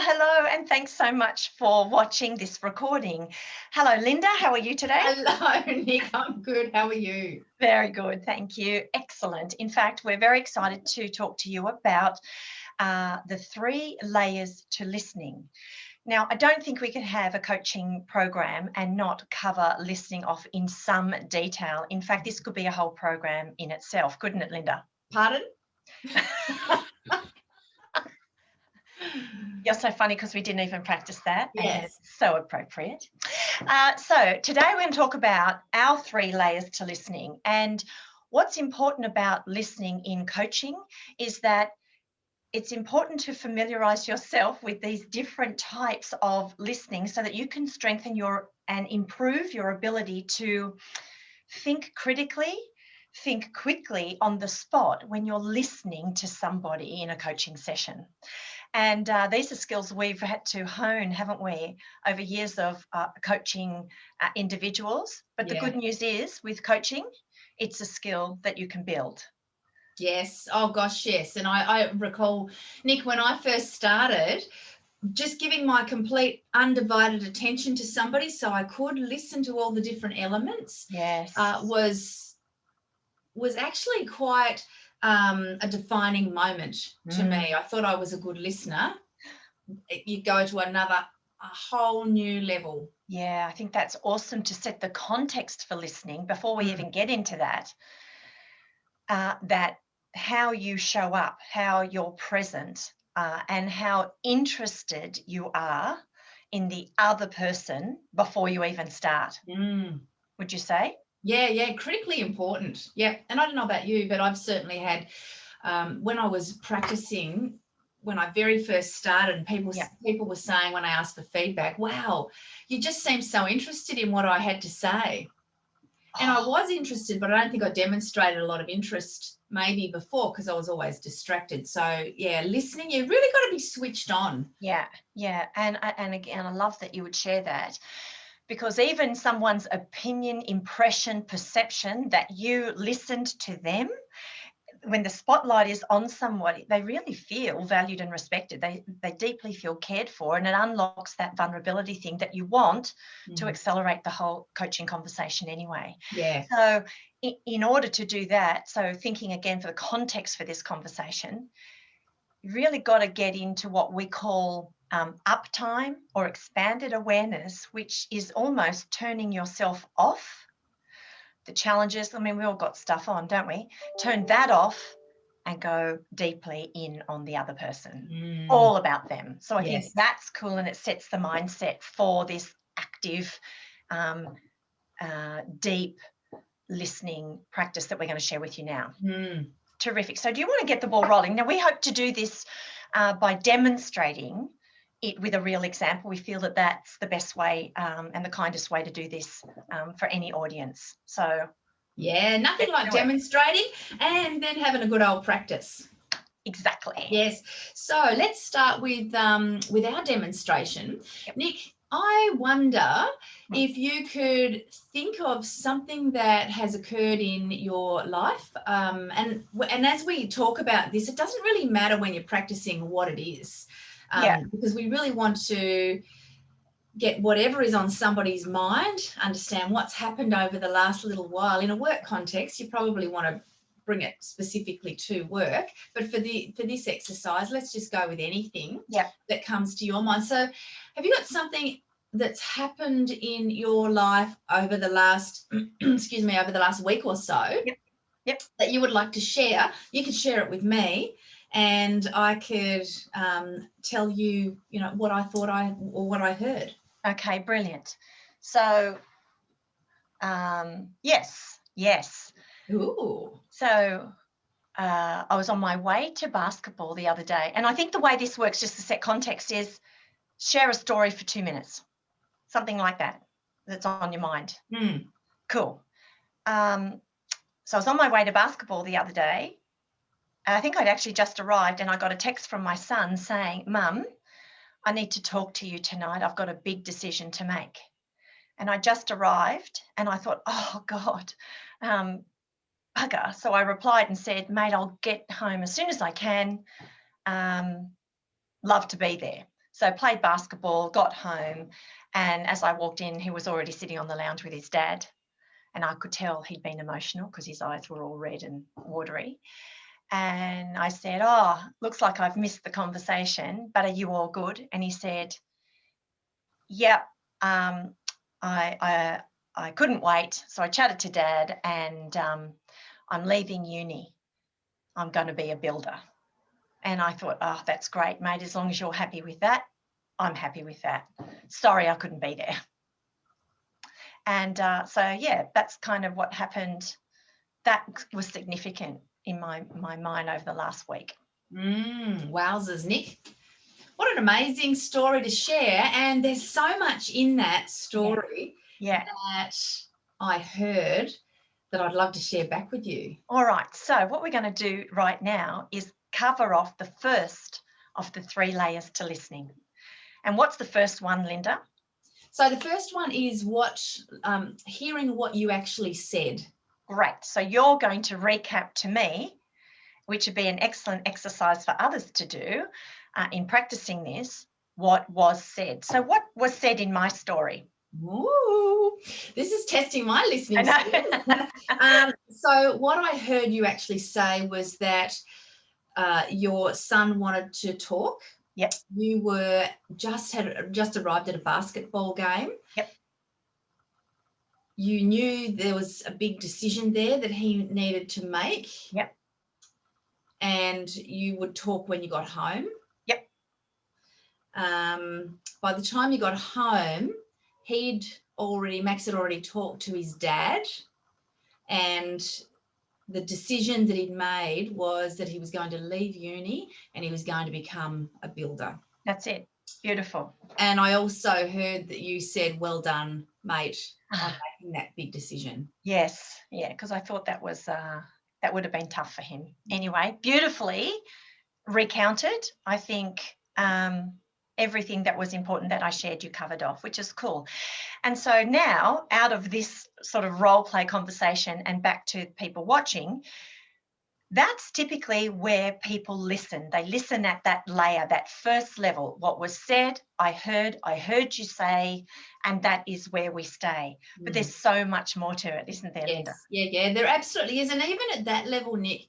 hello, and thanks so much for watching this recording. Hello, Linda. How are you today? Hello, Nick. I'm good. How are you? Very good, thank you. Excellent. In fact, we're very excited to talk to you about the 3 layers to listening. Now, I don't think we can have a coaching program and not cover listening off in some detail. In fact, this could be a whole program in itself, couldn't it, Linda? Pardon? You're so funny because we didn't even practice that. And Yes. it's so appropriate. So today we're going to talk about our 3 layers to listening. And what's important about listening in coaching is that it's important to familiarize yourself with these different types of listening so that you can strengthen and improve your ability to think critically, think quickly on the spot when you're listening to somebody in a coaching session. And these are skills we've had to hone, haven't we, over years of coaching individuals. But the good news is with coaching, it's a skill that you can build. Yes. Oh, gosh, yes. And I recall, Nick, when I first started, just giving my complete undivided attention to somebody so I could listen to all the different elements Yes. was actually quite a defining moment to me. I thought I was a good listener. You go to a whole new level. Yeah, I think that's awesome to set the context for listening before we even get into that. That how you show up, how you're present, and how interested you are in the other person before you even start. Would you say? Yeah, critically important. Yeah, and I don't know about you, but I've certainly had, when I was practicing, when I very first started, and people were saying when I asked for feedback, wow, you just seem so interested in what I had to say. And I was interested, but I don't think I demonstrated a lot of interest maybe before because I was always distracted. So, yeah, listening, you really got to be switched on. Yeah. And again, I love that you would share that, because even someone's opinion, impression, perception that you listened to them, when the spotlight is on somebody, they really feel valued and respected. They deeply feel cared for, and it unlocks that vulnerability thing that you want to accelerate the whole coaching conversation anyway. Yeah. So in order to do that, so thinking again for the context for this conversation, you really got to get into what we call uptime or expanded awareness, which is almost turning yourself off the challenges. I mean, we all got stuff on, don't we? Turn that off and go deeply in on the other person, all about them. So I think that's cool, and it sets the mindset for this active, deep listening practice that we're going to share with you now. Terrific. So do you want to get the ball rolling? Now, we hope to do this by demonstrating it with a real example. We feel that that's the best way and the kindest way to do this for any audience. So yeah, nothing like demonstrating and then having a good old practice. Exactly. Yes. So let's start with our demonstration. Nick, I wonder if you could think of something that has occurred in your life. And as we talk about this, it doesn't really matter when you're practicing what it is. Because we really want to get whatever is on somebody's mind, understand what's happened over the last little while. In a work context, you probably want to bring it specifically to work, but for this exercise, let's just go with anything that comes to your mind. So have you got something that's happened in your life over the last over the last week or so that you would like to share? You could share it with me, and I could tell you, what I thought or what I heard. Okay, brilliant. So, yes. Ooh. So, I was on my way to basketball the other day, and I think the way this works, just to set context, is share a story for 2 minutes, something like that, that's on your mind. Cool. So I was on my way to basketball the other day. I think I'd actually just arrived, and I got a text from my son saying, "Mum, I need to talk to you tonight. I've got a big decision to make." And I just arrived, and I thought, oh, God, bugger. So I replied and said, "Mate, I'll get home as soon as I can. Love to be there." So played basketball, got home, and as I walked in, he was already sitting on the lounge with his dad. And I could tell he'd been emotional because his eyes were all red and watery. And I said, "Oh, looks like I've missed the conversation, but are you all good?" And he said, "Yep, I couldn't wait. So I chatted to Dad, and I'm leaving uni. I'm going to be a builder." And I thought, "Oh, that's great, mate. As long as you're happy with that, I'm happy with that. Sorry I couldn't be there." And so, yeah, that's kind of what happened. That was significant in my mind over the last week. Wowzers, Nick. What an amazing story to share. And there's so much in that story that I heard that I'd love to share back with you. All right. So what we're going to do right now is cover off the first of the 3 layers to listening. And what's the first one, Linda? So the first one is hearing what you actually said. Great. So you're going to recap to me, which would be an excellent exercise for others to do in practicing this, what was said. So what was said in my story? Ooh, this is testing my listening skills. So what I heard you actually say was that your son wanted to talk. Yep. You were just arrived at a basketball game. Yep. You knew there was a big decision there that he needed to make. Yep. And you would talk when you got home. Yep. By the time you got home, Max had already talked to his dad, and the decision that he'd made was that he was going to leave uni and he was going to become a builder. That's it. Beautiful. And I also heard that you said, "Well done, mate, on making that big decision." Yes. Yeah, because I thought that was that would have been tough for him. Anyway, beautifully recounted. I think everything that was important that I shared you covered off, which is cool. And so now, out of this sort of role play conversation and back to people watching, that's typically where people listen. They listen at that layer, that first level. What was said, I heard you say, and that is where we stay. But there's so much more to it, isn't there, Linda? Yeah, there absolutely is. And even at that level, Nick,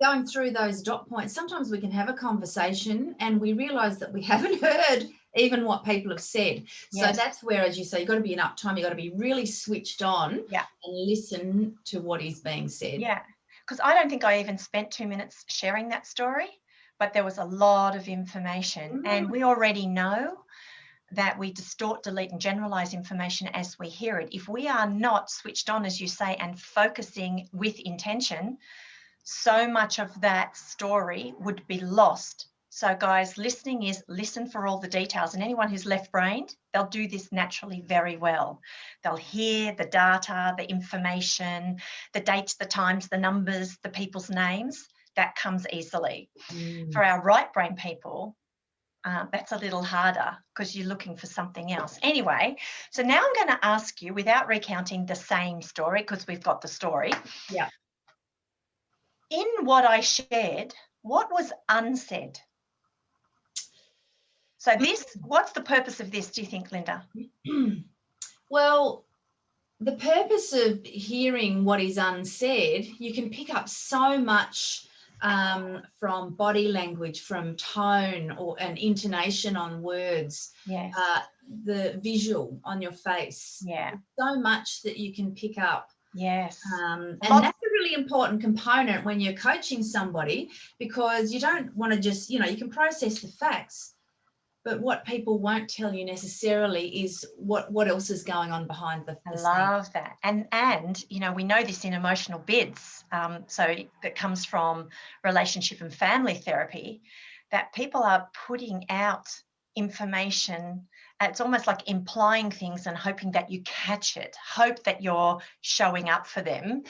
going through those dot points, sometimes we can have a conversation and we realise that we haven't heard even what people have said. So that's where, as you say, you've got to be in uptime. You've got to be really switched on and listen to what is being said. Yeah. Because I don't think I even spent 2 minutes sharing that story, but there was a lot of information. And we already know that we distort, delete, and generalize information as we hear it. If we are not switched on, as you say, and focusing with intention, so much of that story would be lost. So guys, listening is listen for all the details, and anyone who's left-brained, they'll do this naturally very well. They'll hear the data, the information, the dates, the times, the numbers, the people's names. That comes easily. For our right-brain people, that's a little harder because you're looking for something else. Anyway, so now I'm going to ask you, without recounting the same story, because we've got the story. Yeah. In what I shared, what was unsaid? So what's the purpose of this, do you think, Linda? Well, the purpose of hearing what is unsaid, you can pick up so much from body language, from tone or an intonation on words, the visual on your face. So much that you can pick up. Yes. And that's a really important component when you're coaching somebody, because you don't want to just, you can process the facts, but what people won't tell you necessarily is what else is going on behind the I scene. love that. And we know this in emotional bids. So that comes from relationship and family therapy, that people are putting out information. It's almost like implying things and hoping that you catch it, hope that you're showing up for them.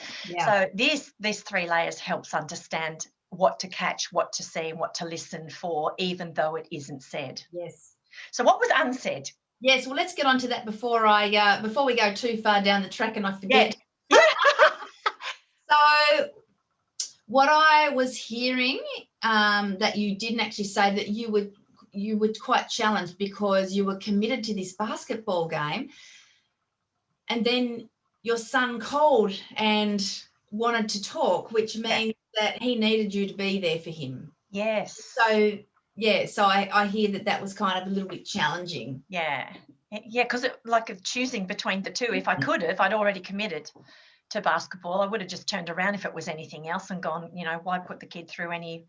So these 3 layers helps understand what to catch, what to see, and what to listen for, even though it isn't said. Yes. So what was unsaid? Yes, well, let's get on to that before we go too far down the track and I forget. So what I was hearing that you didn't actually say, that you you were quite challenged because you were committed to this basketball game, and then your son called and wanted to talk, which means that he needed you to be there for him. Yes. So, yeah, so I hear that was kind of a little bit challenging. Yeah. Yeah, because like choosing between the two, if I could have, I'd already committed to basketball. I would have just turned around if it was anything else and gone, why put the kid through any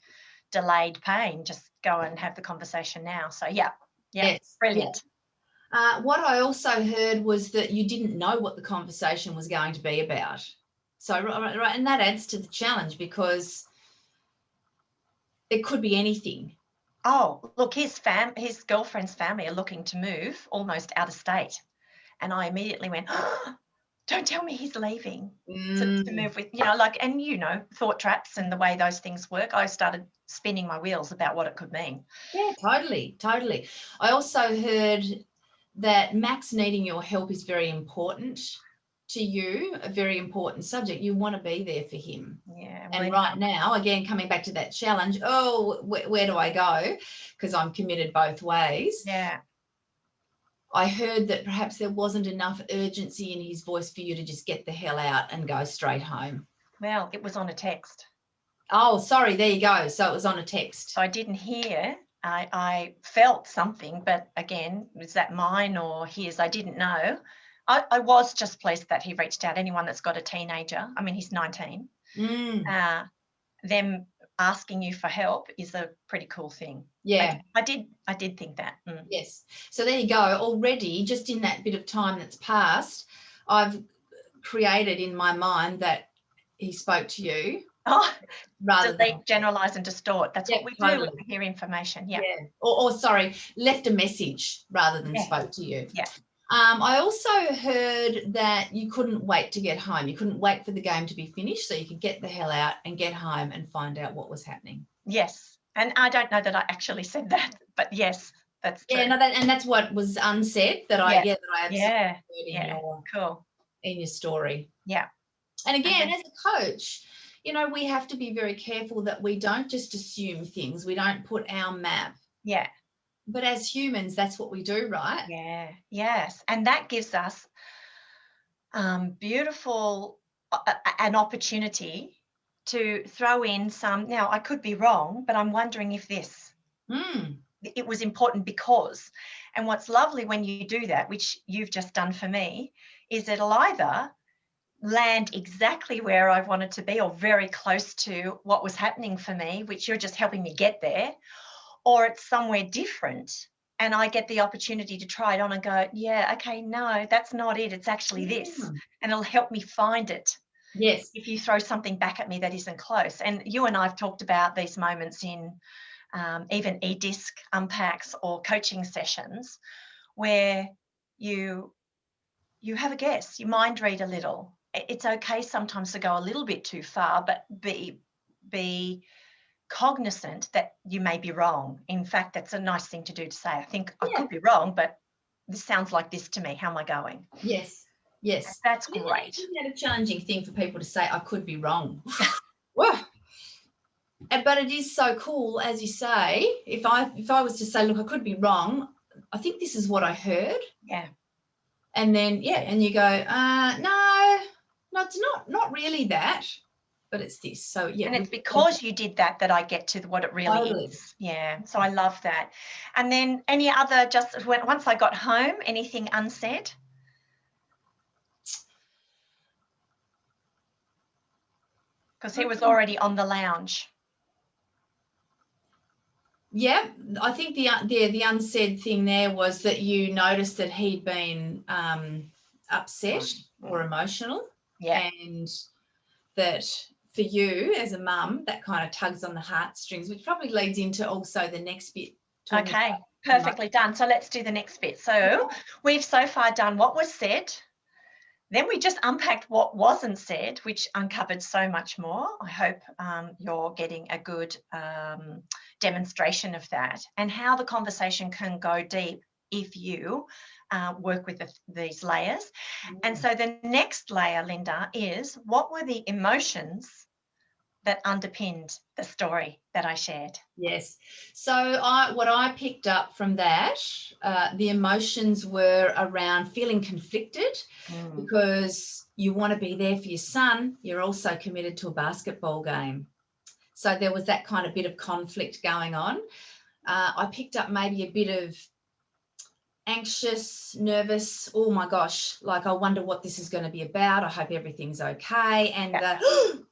delayed pain? Just go and have the conversation now. So, yeah, Yes, brilliant. What I also heard was that you didn't know what the conversation was going to be about. So, right, and that adds to the challenge because it could be anything. Oh, look, his girlfriend's family are looking to move almost out of state. And I immediately went, oh, don't tell me he's leaving to move with, and thought traps and the way those things work. I started spinning my wheels about what it could mean. Yeah, totally. I also heard that Max needing your help is very important to you, a very important subject. You want to be there for him. Yeah. And right now, again, coming back to that challenge, where do I go? Because I'm committed both ways. Yeah. I heard that perhaps there wasn't enough urgency in his voice for you to just get the hell out and go straight home. Well, it was on a text. Oh, sorry. There you go. So it was on a text. So I didn't hear. I felt something, but again, was that mine or his? I didn't know. I was just pleased that he reached out. Anyone that's got a teenager, I mean, he's 19. Them asking you for help is a pretty cool thing. Yeah. I did think that. Yes. So there you go. Already, just in that bit of time that's passed, I've created in my mind that he spoke to you. Oh, rather than generalize and distort. That's what we do when we hear information. Yeah. Or sorry, left a message rather than spoke to you. Yeah. I also heard that you couldn't wait to get home. You couldn't wait for the game to be finished so you could get the hell out and get home and find out what was happening. Yes. And I don't know that I actually said that, but yes, that's true. Yeah, no, and that's what was unsaid that I absolutely heard in your story. Yeah. And again, as a coach, we have to be very careful that we don't just assume things. We don't put our map. Yeah. But as humans, that's what we do, right? Yeah. Yes. And that gives us beautiful an opportunity to throw in some. Now, I could be wrong, but I'm wondering if this. It was important because, and what's lovely when you do that, which you've just done for me, is it'll either land exactly where I wanted to be or very close to what was happening for me, which you're just helping me get there, or it's somewhere different and I get the opportunity to try it on and go, yeah, okay, no, that's not it. It's actually this. And it'll help me find it. Yes. If you throw something back at me that isn't close. And you and I have talked about these moments in even e-disc unpacks or coaching sessions where you have a guess, you mind read a little. It's okay sometimes to go a little bit too far, but be cognizant that you may be wrong. In fact, that's a nice thing to do, to say, I think I could be wrong, but this sounds like this to me. How am I going? Yes. That's great. Isn't that a challenging thing for people to say, I could be wrong? Well, but it is so cool, as you say, if I was to say, look, I could be wrong, I think this is what I heard. Yeah. And then, and you go, no, it's not really that, but it's this. So, And it's because you did that I get to what it really is. Yeah. So I love that. And then any other, just once I got home, anything unsaid? Because he was already on the lounge. Yeah, I think the unsaid thing there was that you noticed that he'd been upset or emotional. Yeah. And that for you as a mum, that kind of tugs on the heartstrings, which probably leads into also the next bit. Okay, perfectly done. So let's do the next bit. So we've so far done what was said. Then we just unpacked what wasn't said, which uncovered so much more. I hope you're getting a good demonstration of that and how the conversation can go deep if you work with these layers. And so the next layer, Linda, is what were the emotions that underpinned the story that I shared. Yes. So what I picked up from that, the emotions were around feeling conflicted because you want to be there for your son. You're also committed to a basketball game. So there was that kind of bit of conflict going on. I picked up maybe a bit of anxious, nervous, oh my gosh, like I wonder what this is going to be about. I hope everything's okay. And,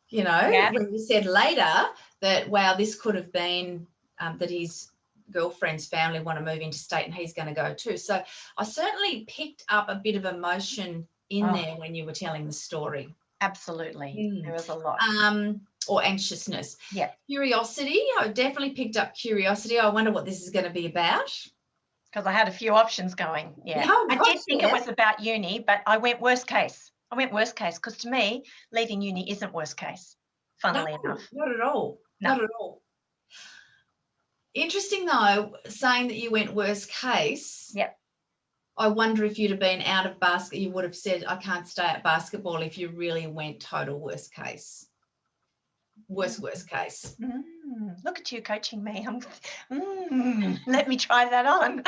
when you said later that, wow, this could have been that his girlfriend's family want to move interstate and he's going to go too. So I certainly picked up a bit of emotion in there when you were telling the story. Absolutely. There was a lot. Or anxiousness. Yeah. Curiosity. I definitely picked up curiosity. I wonder what this is going to be about. Because I had a few options going. Yeah. Oh, I did think it was about uni, but I went worst case. Because to me, leaving uni isn't worst case, funnily enough. Not at all. No. Not at all. Interesting, though, saying that you went worst case. Yep. I wonder if you'd have been out of basket, you would have said, I can't stay at basketball if you really went total worst case. Worst case. Look at you coaching me. Let me try that on.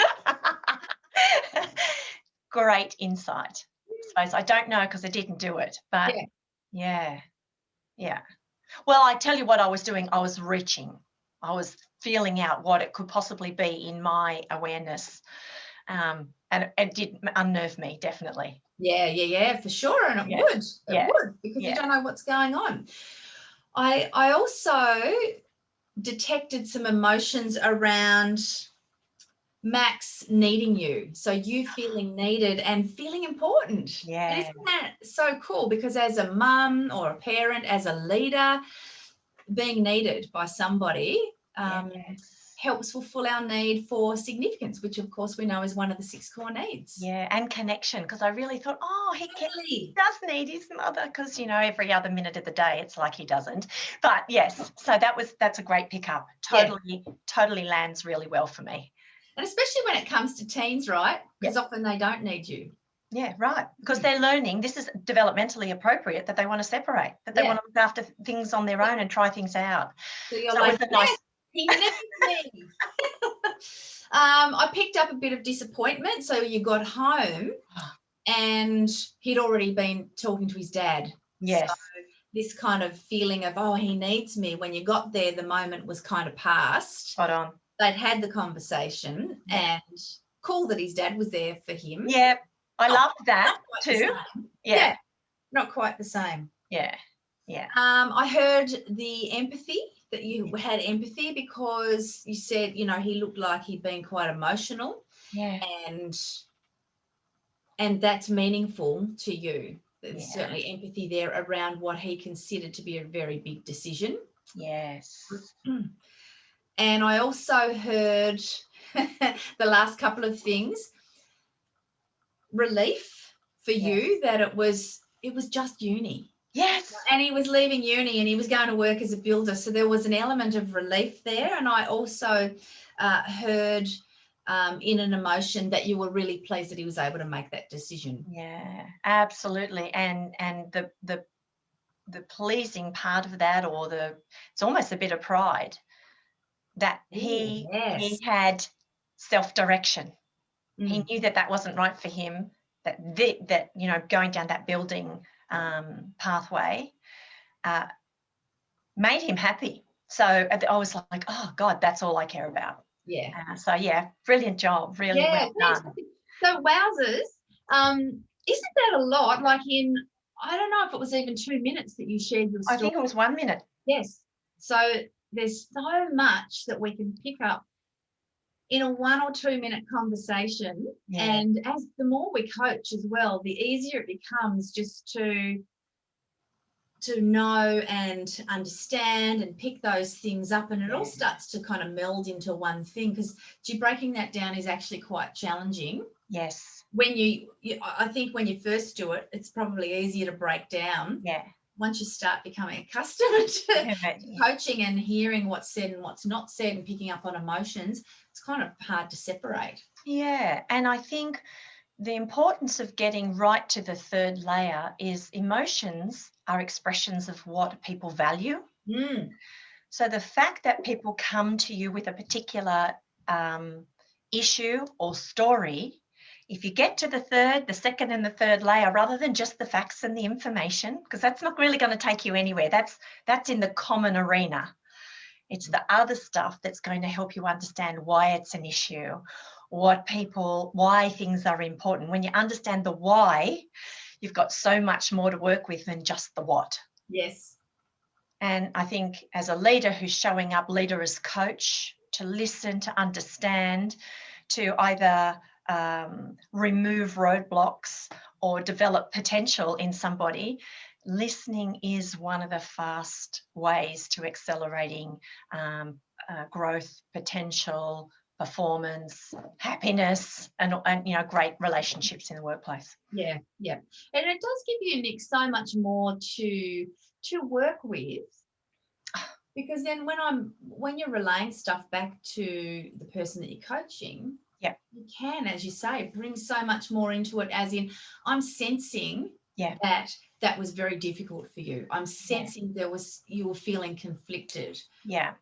Great insight. I suppose I don't know because I didn't do it, but yeah. Well, I tell you what I was doing. I was reaching. I was feeling out what it could possibly be in my awareness, and it did unnerve me, definitely. Yeah, for sure, and it would. It would, because you don't know what's going on. I also detected some emotions around Max needing you. So you feeling needed and feeling important. Yeah. And isn't that so cool? Because as a mum or a parent, as a leader, being needed by somebody helps fulfill our need for significance, which of course we know is one of the 6 core needs. Yeah, and connection, because I really thought, he does need his mother, because every other minute of the day it's like he doesn't. But yes, so that's a great pickup. Totally lands really well for me. And especially when it comes to teens, right? Because often they don't need you. Yeah, right. Because they're learning, this is developmentally appropriate, that they want to separate, that they want to look after things on their own and try things out. So you're like, he needs me. I picked up a bit of disappointment. So you got home and he'd already been talking to his dad. Yes. So this kind of feeling of, he needs me. When you got there, the moment was kind of past. Spot on. They'd had the conversation and cool that his dad was there for him. Yeah, I loved that too. Yeah, not quite the same. Yeah. I heard the empathy, that you had empathy, because you said, he looked like he'd been quite emotional. Yeah. And that's meaningful to you. There's certainly empathy there around what he considered to be a very big decision. Yes. And I also heard the last couple of things, relief for you that it was just uni. Yes. And he was leaving uni and he was going to work as a builder. So there was an element of relief there. And I also heard in an emotion that you were really pleased that he was able to make that decision. Yeah, absolutely. And the pleasing part of that, it's almost a bit of pride that he had self-direction. He knew that wasn't right for him, that going down that building pathway made him happy. So I was like, oh God, that's all I care about. Yeah. Brilliant job. Really well done. So wowzers, isn't that a lot? Like I don't know if it was even 2 minutes that you shared your story. I think it was 1 minute. Yes. So there's so much that we can pick up in a 1 or 2 minute conversation. Yeah. And as the more we coach as well, the easier it becomes just to know and understand and pick those things up, and it all starts to kind of meld into one thing, because breaking that down is actually quite challenging. Yes. When I think when you first do it, it's probably easier to break down. Yeah. Once you start becoming accustomed to coaching and hearing what's said and what's not said and picking up on emotions, it's kind of hard to separate. Yeah, and I think the importance of getting right to the third layer is emotions are expressions of what people value. Mm. So the fact that people come to you with a particular issue or story, if you get to the second and the third layer, rather than just the facts and the information, because that's not really going to take you anywhere. That's in the common arena. It's the other stuff that's going to help you understand why it's an issue, why things are important. When you understand the why, you've got so much more to work with than just the what. Yes. And I think as a leader who's showing up, leader as coach, to listen, to understand, to either remove roadblocks or develop potential in somebody, listening is one of the fast ways to accelerating growth, potential, performance, happiness, and great relationships in the workplace. Yeah, yeah. And it does give you, Nick, so much more to work with, because then when you're relaying stuff back to the person that you're coaching, yeah, you can, as you say, bring so much more into it, as in, I'm sensing that was very difficult for you. I'm sensing you were feeling conflicted. Yeah,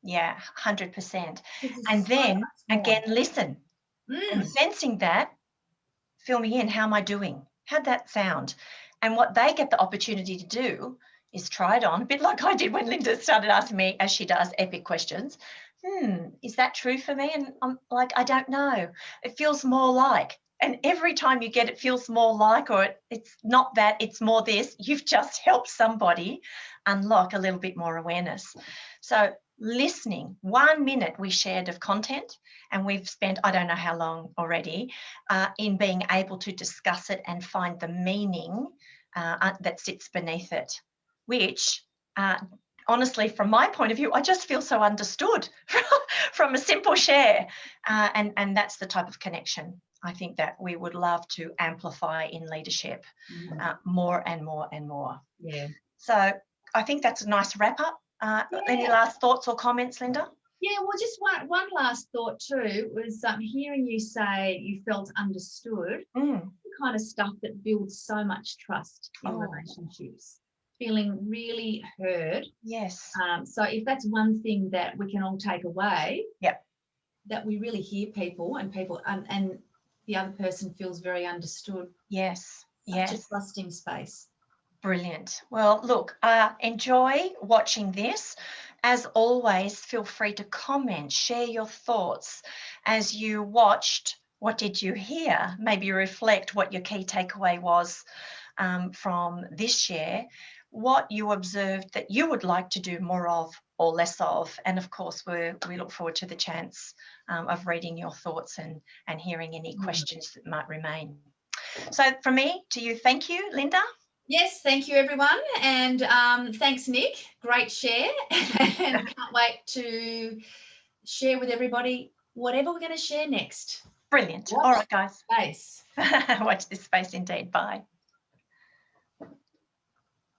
100%. And then again, listen. And sensing that, fill me in. How am I doing? How'd that sound? And what they get the opportunity to do is try it on, a bit like I did when Linda started asking me, as she does, epic questions. Is that true for me? And I'm like, I don't know. It feels more like. And every time you get it feels more like, or it's not that, it's more this, you've just helped somebody unlock a little bit more awareness. So listening, 1 minute we shared of content, and we've spent, I don't know how long already, in being able to discuss it and find the meaning that sits beneath it, which honestly, from my point of view, I just feel so understood from a simple share. And that's the type of connection I think that we would love to amplify in leadership more and more and more. Yeah. So I think that's a nice wrap up. Any last thoughts or comments, Linda? Yeah, well, just one last thought too was hearing you say you felt understood, the kind of stuff that builds so much trust in relationships, feeling really heard. Yes. So if that's one thing that we can all take away, that we really hear people and the other person feels very understood. Yes. Such a trusting space. Brilliant. Well, look, enjoy watching this. As always, feel free to comment, share your thoughts as you watched. What did you hear? Maybe reflect what your key takeaway was from this share, what you observed that you would like to do more of or less of. And of course, we look forward to the chance of reading your thoughts and hearing any questions that might remain. So from me to you, thank you, Linda. Yes, thank you, everyone. And thanks, Nick. Great share. And can't wait to share with everybody whatever we're going to share next. Brilliant. All right, guys. Space. Watch this space indeed. Bye.